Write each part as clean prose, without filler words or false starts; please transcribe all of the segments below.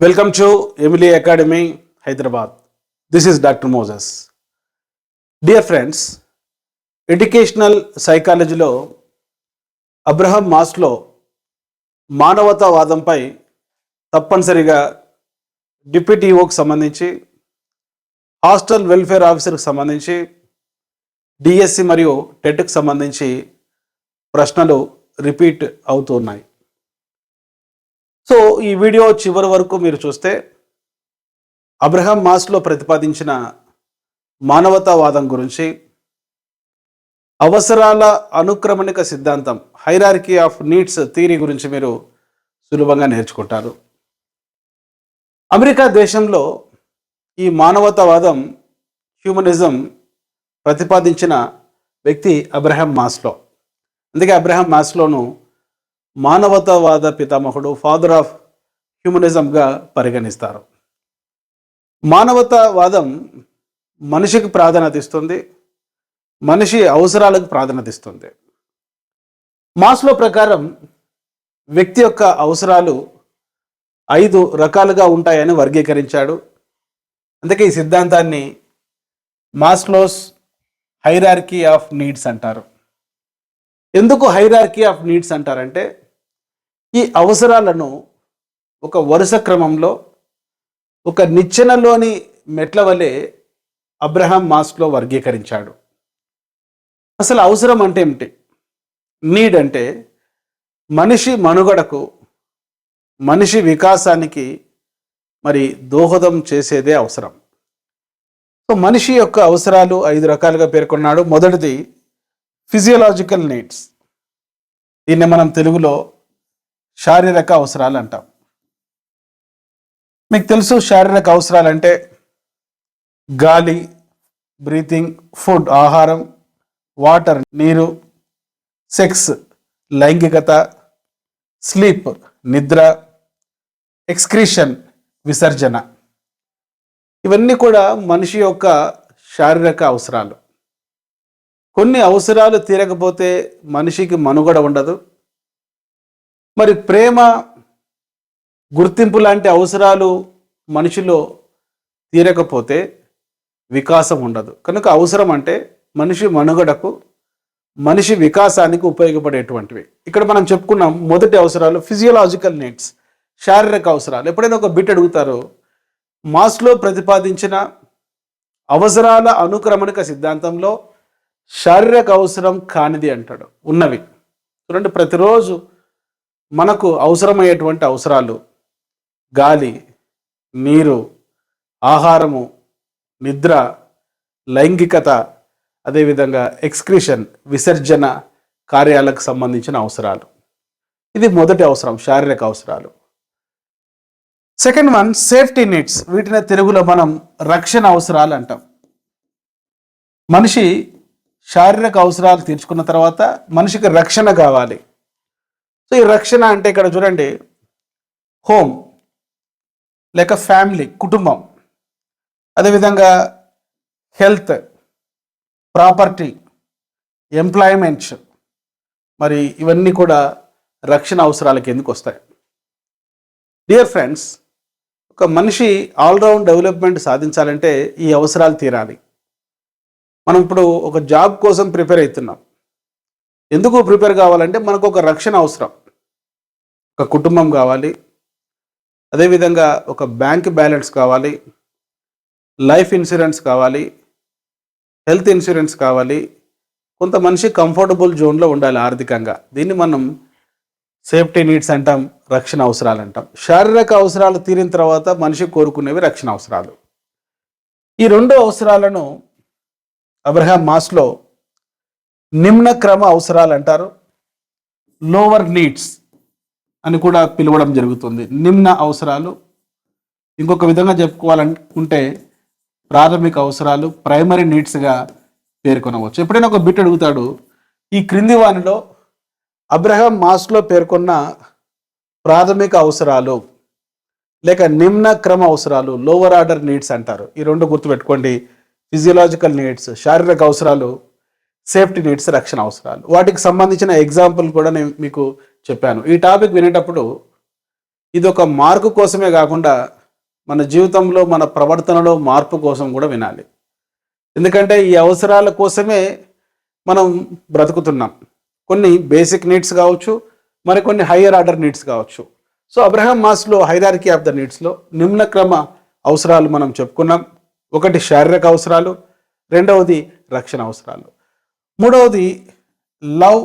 Welcome to Emily Academy, Hyderabad. This is Dr. Moses. Dear friends, educational సైకాలజీలో Abraham Maslow మానవతావాదంపై తప్పనిసరిగా డిప్యూటీఓకి సంబంధించి, హాస్టల్ వెల్ఫేర్ ఆఫీసర్కి సంబంధించి, డిఎస్సి మరియు టెట్కి సంబంధించి ప్రశ్నలు రిపీట్ అవుతున్నాయి. సో ఈ వీడియో చివరి వరకు మీరు చూస్తే అబ్రహం మాస్లో ప్రతిపాదించిన మానవతావాదం గురించి, అవసరాల అనుక్రమణిక సిద్ధాంతం హైరార్కీ ఆఫ్ నీడ్స్ థియరీ గురించి మీరు సులభంగా నేర్చుకుంటారు. అమెరికా దేశంలో ఈ మానవతావాదం, హ్యూమనిజం ప్రతిపాదించిన వ్యక్తి అబ్రహం మాస్లో. అందుకే అబ్రహం మాస్లోను మానవతావాద పితామహుడు, ఫాదర్ ఆఫ్ హ్యూమనిజంగా పరిగణిస్తారు. మానవతావాదం మనిషికి ప్రాధాన్యత ఇస్తుంది, మనిషి అవసరాలకు ప్రాధాన్యత ఇస్తుంది. మాస్లో ప్రకారం వ్యక్తి యొక్క అవసరాలు 5 రకాలుగా ఉంటాయని వర్గీకరించాడు. అందుకే ఈ సిద్ధాంతాన్ని మాస్లోస్ హైరార్కీ ఆఫ్ నీడ్స్ అంటారు. ఎందుకు హైరార్కీ ఆఫ్ నీడ్స్ అంటారంటే, ఈ అవసరాలను ఒక వరుస క్రమంలో ఒక నిచ్చెనలోని మెట్ల వలె అబ్రహం మాస్లో వర్గీకరించాడు. అసలు అవసరం అంటే ఏమిటి? నీడ్ అంటే మనిషి మనుగడకు, మనిషి వికాసానికి మరి దోహదం చేసేదే అవసరం. సో మనిషి యొక్క అవసరాలు 5 రకాలుగా పేర్కొన్నాడు. మొదటిది ఫిజియోలాజికల్ నీడ్స్. దీన్ని మనం తెలుగులో శారీరక అవసరాలు అంటాం. మీకు తెలుసు, శారీరక అవసరాలు అంటే గాలి, బ్రీతింగ్, ఫుడ్ ఆహారం, వాటర్ నీరు, సెక్స్ లైంగికత, స్లీప్ నిద్ర, ఎక్స్క్రీషన్ విసర్జన. ఇవన్నీ కూడా మనిషి యొక్క శారీరక అవసరాలు. కొన్ని అవసరాలు తీరకపోతే మనిషికి మనుగడ ఉండదు. మరి ప్రేమ, గుర్తింపు లాంటి అవసరాలు మనిషిలో తీరకపోతే వికాసం ఉండదు. కనుక అవసరం అంటే మనిషి మనుగడకు, మనిషి వికాసానికి ఉపయోగపడేటువంటివి. ఇక్కడ మనం చెప్పుకున్నాం మొదటి అవసరాలు ఫిజియోలాజికల్ నీడ్స్, శారీరక అవసరాలు. ఎప్పుడైనా ఒక బిట్ అడుగుతారో, మాస్లో ప్రతిపాదించిన అవసరాల అనుక్రమణిక సిద్ధాంతంలో శారీరక అవసరం కానిది అంటాడు. ఉన్నవి చూడండి, ప్రతిరోజు మనకు అవసరమయ్యేటువంటి అవసరాలు గాలి, నీరు, ఆహారము, నిద్ర, లైంగికత, అదేవిధంగా ఎక్స్క్రీషన్ విసర్జన కార్యాలకు సంబంధించిన అవసరాలు. ఇది మొదటి అవసరం, శారీరక అవసరాలు. Second one safety needs. వీటిని తెలుగులో మనం రక్షణ అవసరాలు అంటాం. మనిషి శారీరక అవసరాలు తీర్చుకున్న తర్వాత మనిషికి రక్షణ కావాలి. సో ఈ రక్షణ అంటే ఇక్కడ చూడండి, హోమ్ లేక ఫ్యామిలీ, కుటుంబం, అదేవిధంగా హెల్త్, ప్రాపర్టీ, ఎంప్లాయ్మెంట్స్, మరి ఇవన్నీ కూడా రక్షణ అవసరాలకి ఎందుకు వస్తాయి. డియర్ ఫ్రెండ్స్, ఒక మనిషి ఆల్రౌండ్ డెవలప్మెంట్ సాధించాలంటే ఈ అవసరాలు తీరాలి. మనం ఇప్పుడు ఒక జాబ్ కోసం ప్రిపేర్ అవుతున్నాం. ఎందుకు ప్రిపేర్ కావాలంటే మనకు ఒక రక్షణ అవసరం, ఒక కుటుంబం కావాలి, అదేవిధంగా ఒక బ్యాంక్ బ్యాలెన్స్ కావాలి, లైఫ్ ఇన్సూరెన్స్ కావాలి, హెల్త్ ఇన్సూరెన్స్ కావాలి. కొంత మనిషి కంఫర్టబుల్ జోన్లో ఉండాలి ఆర్థికంగా. దీన్ని మనం సేఫ్టీ నీడ్స్ అంటాం, రక్షణ అవసరాలు అంటాం. శారీరక అవసరాలు తీరిన తర్వాత మనిషి కోరుకునేవి రక్షణ అవసరాలు. ఈ 2 అవసరాలను అబ్రహం మాస్లో నిమ్న క్రమ అవసరాలు అంటారు, లోవర్ నీడ్స్ అని కూడా పిలవడం జరుగుతుంది. నిమ్న అవసరాలు, ఇంకొక విధంగా చెప్పుకోవాలనుకుంటే ప్రాథమిక అవసరాలు, ప్రైమరీ నీడ్స్గా పేర్కొనవచ్చు. ఎప్పుడైనా ఒక బిట్ అడుగుతాడు, ఈ క్రింది వానిలో అబ్రహం మాస్లో పేర్కొన్న ప్రాథమిక అవసరాలు లేక నిమ్న క్రమ అవసరాలు, లోవర్ ఆర్డర్ నీడ్స్ అంటారు. ఈ 2 గుర్తుపెట్టుకోండి, ఫిజియోలాజికల్ నీడ్స్ శారీరక అవసరాలు, సేఫ్టీ నీడ్స్ రక్షణ అవసరాలు. వాటికి సంబంధించిన ఎగ్జాంపుల్ కూడా నేను మీకు చెప్పాను. ఈ టాపిక్ వినేటప్పుడు ఇది ఒక మార్కు కోసమే కాకుండా మన జీవితంలో మన ప్రవర్తనలో మార్పు కోసం కూడా వినాలి. ఎందుకంటే ఈ అవసరాల కోసమే మనం బ్రతుకుతున్నాం. కొన్ని బేసిక్ నీడ్స్ కావచ్చు, మరికొన్ని హయ్యర్ ఆర్డర్ నీడ్స్ కావచ్చు. So Abraham Maslow hierarchy of the నీడ్స్లో నిమ్నక్రమ అవసరాలు మనం చెప్పుకున్నాం. ఒకటి శారీరక అవసరాలు, రెండవది రక్షణ అవసరాలు, మూడవది లవ్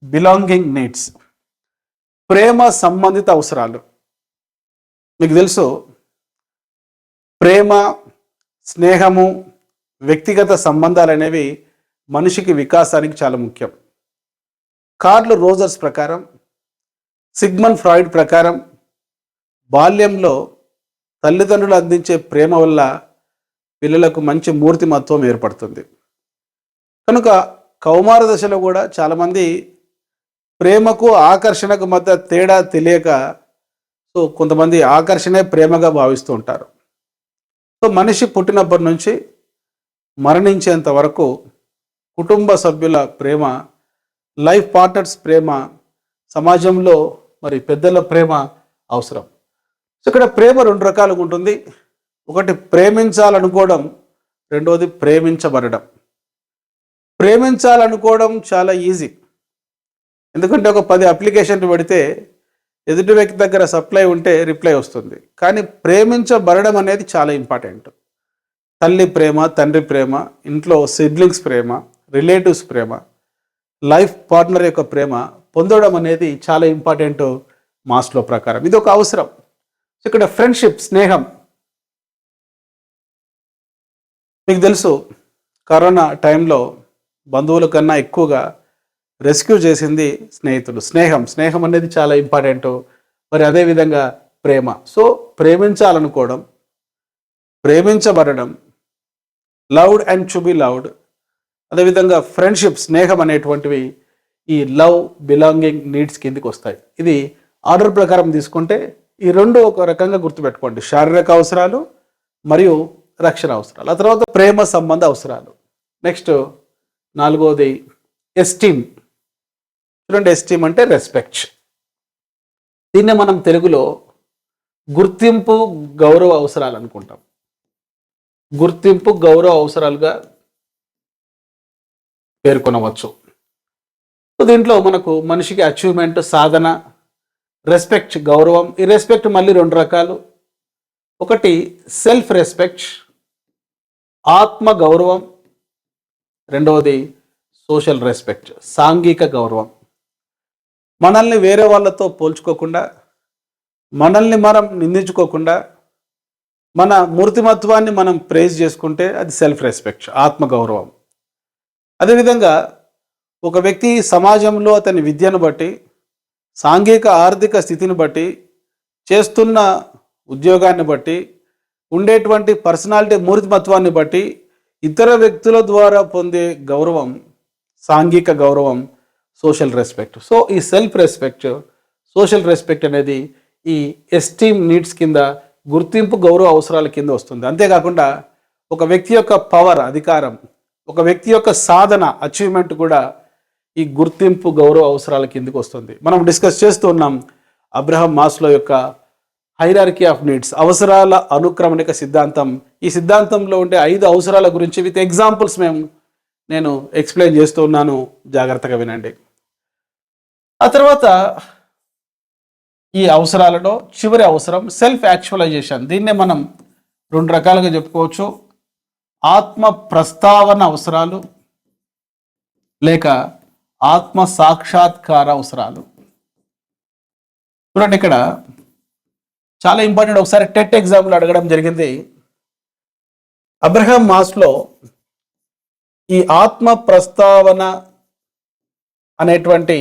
బిలాంగింగ్ నీడ్స్, ప్రేమ సంబంధిత అవసరాలు. మీకు తెలుసు, ప్రేమ, స్నేహము, వ్యక్తిగత సంబంధాలు అనేవి మనిషికి వికాసానికి చాలా ముఖ్యం. కార్ల్ రోజర్స్ ప్రకారం, సిగ్మండ్ ఫ్రాయిడ్ ప్రకారం బాల్యంలో తల్లిదండ్రులు అందించే ప్రేమ వల్ల పిల్లలకు మంచి మూర్తిమత్వం ఏర్పడుతుంది. కనుక కౌమార దశలో కూడా చాలామంది ప్రేమకు ఆకర్షణకు మధ్య తేడా తెలియక కొంతమంది ఆకర్షణే ప్రేమగా భావిస్తూ ఉంటారు. సో మనిషి పుట్టినప్పటి నుంచి మరణించేంత వరకు కుటుంబ సభ్యుల ప్రేమ, లైఫ్ పార్ట్నర్స్ ప్రేమ, సమాజంలో మరి పెద్దల ప్రేమ అవసరం. సో ఇక్కడ ప్రేమ రెండు రకాలుగా ఉంటుంది. ఒకటి ప్రేమించాలనుకోవడం, రెండవది ప్రేమించబడడం. ప్రేమించాలనుకోవడం చాలా ఈజీ, ఎందుకంటే ఒక 10 అప్లికేషన్లు పెడితే ఎదుటి వ్యక్తి దగ్గర సప్లై ఉంటే రిప్లై వస్తుంది. కానీ ప్రేమించబడడం అనేది చాలా ఇంపార్టెంట్. తల్లి ప్రేమ, తండ్రి ప్రేమ, ఇంట్లో సిబ్లింగ్స్ ప్రేమ, రిలేటివ్స్ ప్రేమ, లైఫ్ పార్ట్నర్ యొక్క ప్రేమ పొందడం అనేది చాలా ఇంపార్టెంట్ మాస్లో ప్రకారం. ఇది ఒక అవసరం. ఇక్కడ ఫ్రెండ్షిప్, స్నేహం. మీకు తెలుసు, కరోనా టైంలో బంధువుల కన్నా ఎక్కువగా రెస్క్యూ చేసింది స్నేహితులు. స్నేహం అనేది చాలా ఇంపార్టెంట్. మరి అదేవిధంగా ప్రేమ. సో ప్రేమించాలనుకోవడం, ప్రేమించబడడం, loved and to be loved, అదేవిధంగా ఫ్రెండ్షిప్, స్నేహం అనేటువంటివి ఈ లవ్ బిలాంగింగ్ నీడ్స్ కిందికి వస్తాయి. ఇది ఆర్డర్ ప్రకారం తీసుకుంటే ఈ రెండు ఒక రకంగా గుర్తుపెట్టుకోండి: శారీరక అవసరాలు మరియు రక్షణ అవసరాలు. ఆ తర్వాత ప్రేమ సంబంధ అవసరాలు. నెక్స్ట్ నాలుగవది ఎస్టీమ్. చూడండి, ఎస్టీమ్ అంటే రెస్పెక్ట్. దీన్నే మనం తెలుగులో గుర్తింపు, గౌరవ అవసరాలు అనుకుంటాం. గుర్తింపు, గౌరవ అవసరాలుగా పేర్కొనవచ్చు. దీంట్లో మనకు మనిషికి అచీవ్మెంట్, సాధన, రెస్పెక్ట్, గౌరవం. ఈ రెస్పెక్ట్ మళ్ళీ రెండు రకాలు. ఒకటి సెల్ఫ్ రెస్పెక్ట్, ఆత్మ గౌరవం. రెండవది సోషల్ రెస్పెక్ట్, సాంఘిక గౌరవం. మనల్ని వేరే వాళ్ళతో పోల్చుకోకుండా, మనల్ని మనం నిందించుకోకుండా, మన మూర్తిమత్వాన్ని మనం ప్రేజ్ చేసుకుంటే అది సెల్ఫ్ రెస్పెక్ట్, ఆత్మగౌరవం. అదేవిధంగా ఒక వ్యక్తి సమాజంలో అతని విద్యను బట్టి, సాంఘిక ఆర్థిక స్థితిని బట్టి, చేస్తున్న ఉద్యోగాన్ని బట్టి, ఉండేటువంటి పర్సనాలిటీ మూర్తిమత్వాన్ని బట్టి ఇతర వ్యక్తుల ద్వారా పొందే గౌరవం సాంఘిక గౌరవం, సోషల్ రెస్పెక్ట్. సో ఈ సెల్ఫ్ రెస్పెక్ట్, సోషల్ రెస్పెక్ట్ అనేది ఈ ఎస్టీమ్ నీడ్స్ కింద, గుర్తింపు, గౌరవ అవసరాల కింద వస్తుంది. అంతేకాకుండా ఒక వ్యక్తి యొక్క పవర్, అధికారం, ఒక వ్యక్తి యొక్క సాధన, అచీవ్మెంట్ కూడా ఈ గుర్తింపు, గౌరవ అవసరాల కిందకి వస్తుంది. మనం డిస్కస్ చేస్తూ ఉన్నాం అబ్రహాం మాస్లో యొక్క హైరార్కీ ఆఫ్ నీడ్స్, అవసరాల అనుక్రమణిక సిద్ధాంతం. ఈ సిద్ధాంతంలో ఉండే 5 అవసరాల గురించి విత్ ఎగ్జాంపుల్స్ నేను ఎక్స్ప్లెయిన్ చేస్తూ ఉన్నాను, జాగ్రత్తగా వినండి. ఆ తర్వాత ఈ అవసరాలలో చివరి అవసరం సెల్ఫ్ యాక్చువలైజేషన్. దీన్నే మనం 2 రకాలుగా చెప్పుకోవచ్చు: ఆత్మ ప్రస్తావన అవసరాలు లేక ఆత్మ సాక్షాత్కార అవసరాలు. చూడండి, ఇక్కడ చాలా ఇంపార్టెంట్. ఒకసారి టెట్ ఎగ్జామ్లో అడగడం జరిగింది. అబ్రహాం మాస్లో ఈ ఆత్మ ప్రస్తావన అనేటువంటి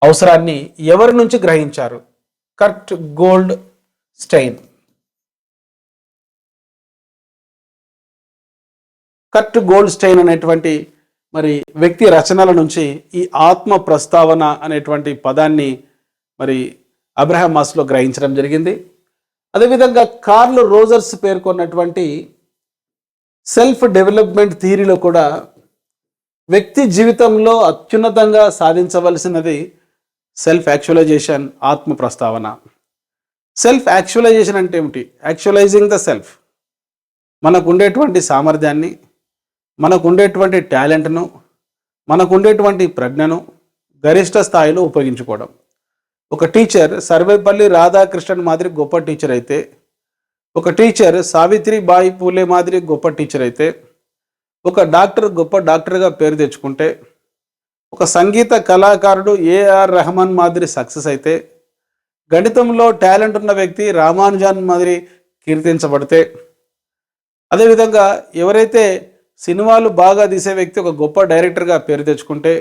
అవసరాన్ని ఎవరి నుంచి గ్రహించారు? కర్ట్ గోల్డ్ స్టైన్. కర్ట్ గోల్డ్ స్టైన్ అనేటువంటి మరి వ్యక్తి రచనల నుంచి ఈ ఆత్మ ప్రస్తావన అనేటువంటి పదాన్ని మరి అబ్రహాం మాస్లో గ్రహించడం జరిగింది. అదేవిధంగా కార్ల్ రోజర్స్ పేర్కొన్నటువంటి సెల్ఫ్ డెవలప్మెంట్ థియరీలో కూడా వ్యక్తి జీవితంలో అత్యున్నతంగా సాధించవలసినది సెల్ఫ్ యాక్చువలైజేషన్, ఆత్మ ప్రస్తావన. సెల్ఫ్ యాక్చువలైజేషన్ అంటే ఏమిటి? యాక్చువలైజింగ్ ద సెల్ఫ్. మనకు ఉండేటువంటి సామర్థ్యాన్ని, మనకు ఉండేటువంటి టాలెంట్ను, మనకు ఉండేటువంటి ప్రజ్ఞను గరిష్ట స్థాయిలో ఉపయోగించుకోవడం. ఒక టీచర్ సర్వేపల్లి రాధాకృష్ణన్ మాదిరి గొప్ప టీచర్ అయితే, ఒక టీచర్ సావిత్రిబాయి పూలే మాదిరి గొప్ప టీచర్ అయితే, ఒక డాక్టర్ గొప్ప డాక్టర్గా పేరు తెచ్చుకుంటే, ఒక సంగీత కళాకారుడు ఏఆర్ రెహమాన్ మాదిరి సక్సెస్ అయితే, గణితంలో టాలెంట్ ఉన్న వ్యక్తి రామానుజన్ మాదిరి కీర్తించబడితే, అదేవిధంగా ఎవరైతే సినిమాలు బాగా తీసే వ్యక్తి ఒక గొప్ప డైరెక్టర్గా పేరు తెచ్చుకుంటే,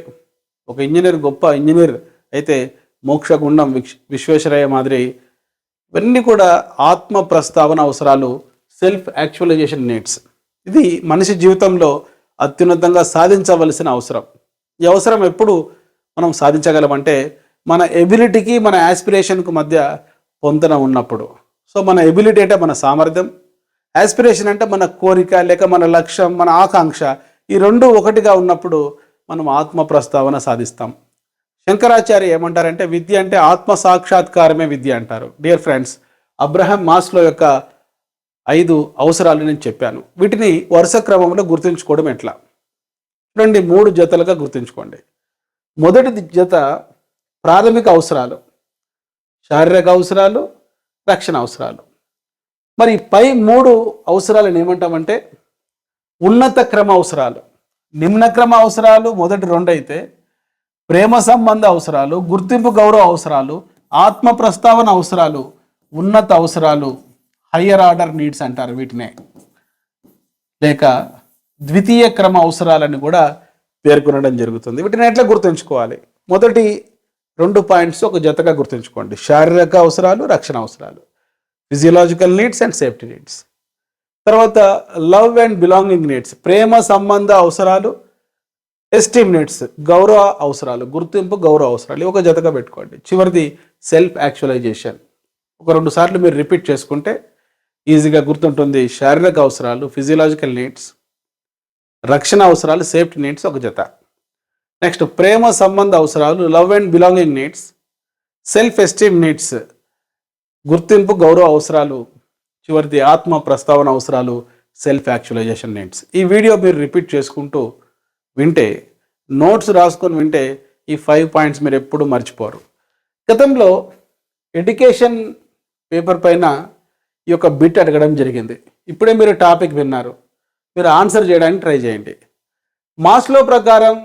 ఒక ఇంజనీర్ గొప్ప ఇంజనీర్ అయితే మోక్షగుండం విశ్వేశ్వరయ్య మాదిరి, ఇవన్నీ కూడా ఆత్మ ప్రస్తావన అవసరాలు, సెల్ఫ్ యాక్చువలైజేషన్ నీడ్స్. ఇది మనిషి జీవితంలో అత్యున్నతంగా సాధించవలసిన అవసరం. ఈ అవసరం ఎప్పుడు మనం సాధించగలమంటే మన ఎబిలిటీకి మన యాస్పిరేషన్కు మధ్య పొంతన ఉన్నప్పుడు. సో మన ఎబిలిటీ అంటే మన సామర్థ్యం, యాస్పిరేషన్ అంటే మన కోరిక లేక మన లక్ష్యం, మన ఆకాంక్ష, ఈ రెండు ఒకటిగా ఉన్నప్పుడు మనం ఆత్మ ప్రస్తావన సాధిస్తాం. శంకరాచార్య ఏమంటారంటే విద్య అంటే ఆత్మ సాక్షాత్కారమే విద్య అంటారు. డియర్ ఫ్రెండ్స్, అబ్రహం మాస్లో యొక్క 5 అవసరాలు నేను చెప్పాను. వీటిని వరుస క్రమంలో గుర్తుంచుకోవడం ఎట్లా? చూడండి, 3 జతలుగా గుర్తుంచుకోండి. మొదటి జత ప్రాథమిక అవసరాలు, శారీరక అవసరాలు, రక్షణ అవసరాలు. మరి పై 3 అవసరాలను ఏమంటామంటే ఉన్నత క్రమ అవసరాలు. నిమ్న క్రమ అవసరాలు మొదటి 2 అయితే, ప్రేమ సంబంధ అవసరాలు, గుర్తింపు గౌరవ అవసరాలు, ఆత్మ ప్రస్తావన అవసరాలు, ఉన్నత అవసరాలు, హయ్యర్ ఆర్డర్ నీడ్స్ అంటారు వీటినే. లేక ద్వితీయ క్రమ అవసరాలని కూడా పేర్కొనడం జరుగుతుంది. వీటిని ఎట్లా గుర్తుంచుకోవాలి? మొదటి 2 పాయింట్స్ ఒక జతగా గుర్తుంచుకోండి. శారీరక అవసరాలు, రక్షణ అవసరాలు, physiological needs and safety needs. తర్వాత లవ్ అండ్ బిలాంగింగ్ నీడ్స్, ప్రేమ సంబంధ అవసరాలు, ఎస్టీమ్ నీడ్స్, గౌరవ అవసరాలు, గుర్తింపు గౌరవ అవసరాలు, ఒక జతగా పెట్టుకోండి. చివరిది సెల్ఫ్ యాక్చువలైజేషన్. ఒక 2 సార్లు మీరు రిపీట్ చేసుకుంటే ఈజీగా గుర్తుంటుంది. శారీరక అవసరాలు, ఫిజియలాజికల్ నీడ్స్, రక్షణ అవసరాలు, సేఫ్టీ నీడ్స్ ఒక జత. నెక్స్ట్ ప్రేమ సంబంధ అవసరాలు, love and belonging needs, self esteem needs, గుర్తింపు గౌరవ అవసరాలు, చివరిది ఆత్మ ప్రస్తావన అవసరాలు, సెల్ఫ్ యాక్చువలైజేషన్ నీడ్స్. ఈ వీడియో మీరు రిపీట్ చేసుకుంటూ వింటే, నోట్స్ రాసుకొని వింటే ఈ 5 పాయింట్స్ మీరు ఎప్పుడు మర్చిపోరు. గతంలో ఎడ్యుకేషన్ పేపర్ పైన ఈ యొక్క బిట్ అడగడం జరిగింది. ఇప్పుడే మీరు టాపిక్ విన్నారు, మీరు ఆన్సర్ చేయడానికి ట్రై చేయండి. మాస్లో ప్రకారం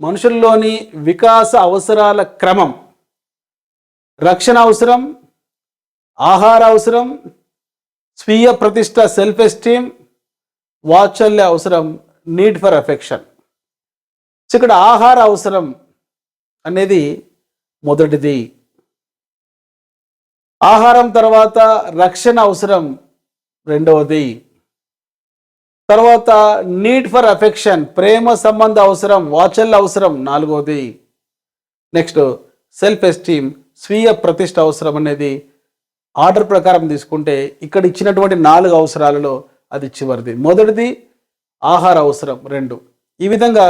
మనుషుల్లోని వికాస అవసరాల క్రమం: రక్షణ అవసరం, ఆహార అవసరం, స్వీయ ప్రతిష్ట సెల్ఫ్ ఎస్టీమ్, వాత్సల్య అవసరం నీడ్ ఫర్ అఫెక్షన్. ఇక్కడ ఆహార అవసరం అనేది మొదటిది. ఆహారం తర్వాత రక్షణ అవసరం రెండవది. తర్వాత నీడ్ ఫర్ అఫెక్షన్, ప్రేమ సంబంధ అవసరం, వాత్సల్య అవసరం నాలుగవది. నెక్స్ట్ సెల్ఫ్ ఎస్టీమ్, స్వీయ ప్రతిష్ట అవసరం అనేది ఆర్డర్ ప్రకారం తీసుకుంటే ఇక్కడ ఇచ్చినటువంటి 4 అవసరాలలో అది చివరిది. మొదటిది ఆహార అవసరం 2. ఈ విధంగా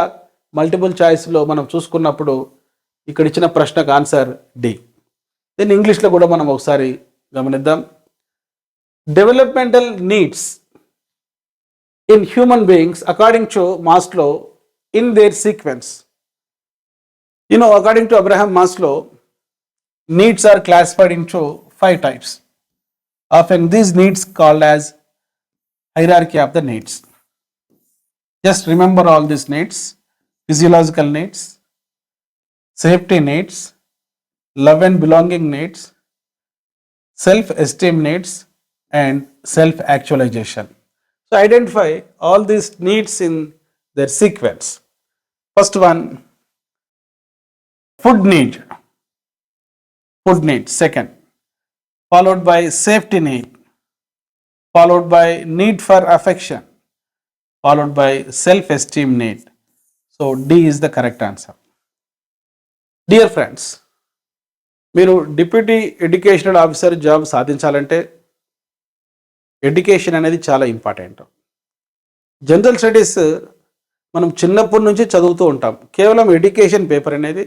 మల్టిపుల్ చాయిస్లో మనం చూసుకున్నప్పుడు ఇక్కడ ఇచ్చిన ప్రశ్నకు ఆన్సర్ డి. దీన్ని ఇంగ్లీష్లో కూడా మనం ఒకసారి గమనిద్దాం. Developmental needs in human beings according to Maslow in there sequence. According to Abraham Maslow, needs are classified into 5 types. Often these needs called as hierarchy of the needs. Just remember all these needs: physiological needs, safety needs, love and belonging needs, self-esteem needs, and self-actualization. So identify all these needs in their sequence. First one, food need. Second, followed by safety need, followed by need for affection, followed by self-esteem need. So D is the correct answer. Dear friends, మీరు deputy educational officer job సాధించాలంటే education అనేది చాలా important. General studies మనం చిన్నప్పటి నుంచి చదువుతూ ఉంటాం. కేవలం ఎడ్యుకేషన్ పేపర్ అనేది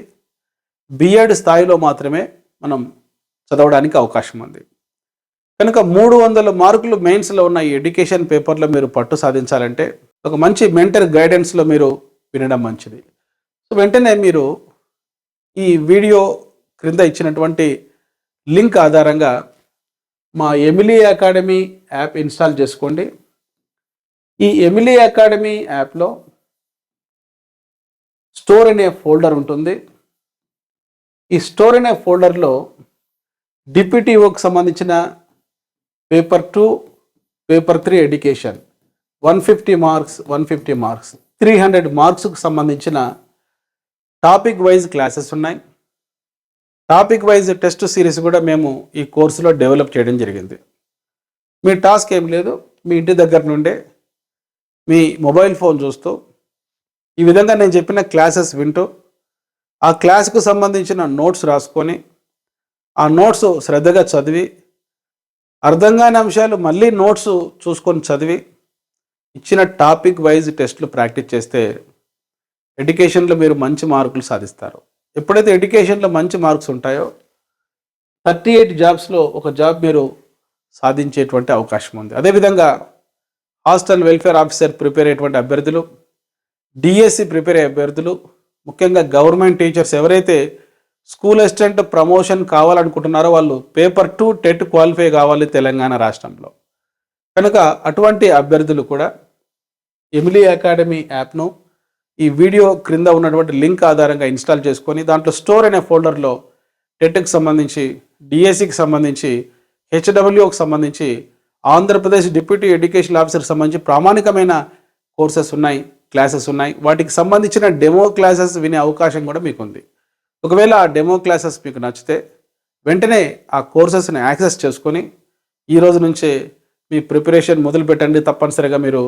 బిఎడ్ స్థాయిలో మాత్రమే మనం చదవడానికి అవకాశం ఉంది. కనుక 300 మార్కులు మెయిన్స్లో ఉన్న ఈ ఎడ్యుకేషన్ పేపర్లో మీరు పట్టు సాధించాలంటే ఒక మంచి మెంటర్ గైడెన్స్లో మీరు వినడం మంచిది. సో వెంటనే మీరు ఈ వీడియో క్రింద ఇచ్చినటువంటి లింక్ ఆధారంగా మా ఎమిలీ అకాడమీ యాప్ ఇన్స్టాల్ చేసుకోండి. ఈ ఎమిలీ అకాడమీ యాప్లో స్టోర్ అనే ఫోల్డర్ ఉంటుంది. ఈ స్టోర్ అనే ఫోల్డర్లో డిపిటిఓకి సంబంధించిన పేపర్ 2, పేపర్ 3 ఎడ్యుకేషన్ 150 మార్క్స్ 300 మార్క్స్కు సంబంధించిన టాపిక్ వైజ్ క్లాసెస్ ఉన్నాయి. టాపిక్ వైజ్ టెస్ట్ సిరీస్ కూడా మేము ఈ కోర్సులో డెవలప్ చేయడం జరిగింది. మీ టాస్క్ ఏం లేదు, మీ ఇంటి దగ్గర నుండే మీ మొబైల్ ఫోన్ చూస్తూ ఈ విధంగా నేను చెప్పిన క్లాసెస్ వింటూ ఆ క్లాస్కు సంబంధించిన నోట్స్ రాసుకొని ఆ నోట్స్ శ్రద్ధగా చదివి అర్థం కాని అంశాలు మళ్ళీ నోట్స్ చూసుకొని చదివి ఇచ్చిన టాపిక్ వైజ్ టెస్ట్లు ప్రాక్టీస్ చేస్తే ఎడ్యుకేషన్లో మీరు మంచి మార్కులు సాధిస్తారు. ఎప్పుడైతే ఎడ్యుకేషన్లో మంచి మార్క్స్ ఉంటాయో 38 జాబ్స్లో ఒక జాబ్ మీరు సాధించేటువంటి అవకాశం ఉంది. అదేవిధంగా హాస్టల్ వెల్ఫేర్ ఆఫీసర్ ప్రిపేర్ అయ్యేటువంటి అభ్యర్థులు, డిఎస్సి ప్రిపేర్ అయ్యే అభ్యర్థులు, ముఖ్యంగా గవర్నమెంట్ టీచర్స్ ఎవరైతే స్కూల్ అసిస్టెంట్ ప్రమోషన్ కావాలనుకుంటున్నారో వాళ్ళు పేపర్ 2 టెట్ క్వాలిఫై కావాలి తెలంగాణ రాష్ట్రంలో. కనుక అటువంటి అభ్యర్థులు కూడా ఎమిలీ అకాడమీ యాప్ను ఈ వీడియో క్రింద ఉన్నటువంటి లింక్ ఆధారంగా ఇన్స్టాల్ చేసుకొని దాంట్లో స్టోర్ అనే ఫోల్డర్లో టెట్కి సంబంధించి, డిఎస్సికి సంబంధించి, హెచ్డబ్ల్యూకి సంబంధించి, ఆంధ్రప్రదేశ్ డిప్యూటీ ఎడ్యుకేషన్ ఆఫీసర్కి సంబంధించి ప్రామాణికమైన కోర్సెస్ ఉన్నాయి, క్లాసెస్ ఉన్నాయి. వాటికి సంబంధించిన డెమో క్లాసెస్ వినే అవకాశం కూడా మీకు ఉంది. ఒకవేళ ఆ డెమో క్లాసెస్ మీకు నచ్చితే వెంటనే ఆ కోర్సెస్ని యాక్సెస్ చేసుకొని ఈ రోజు నుంచే మీ ప్రిపరేషన్ మొదలు పెట్టండి. తప్పనిసరిగా మీరు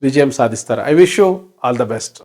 విజయం సాధిస్తారు. I wish you all the best.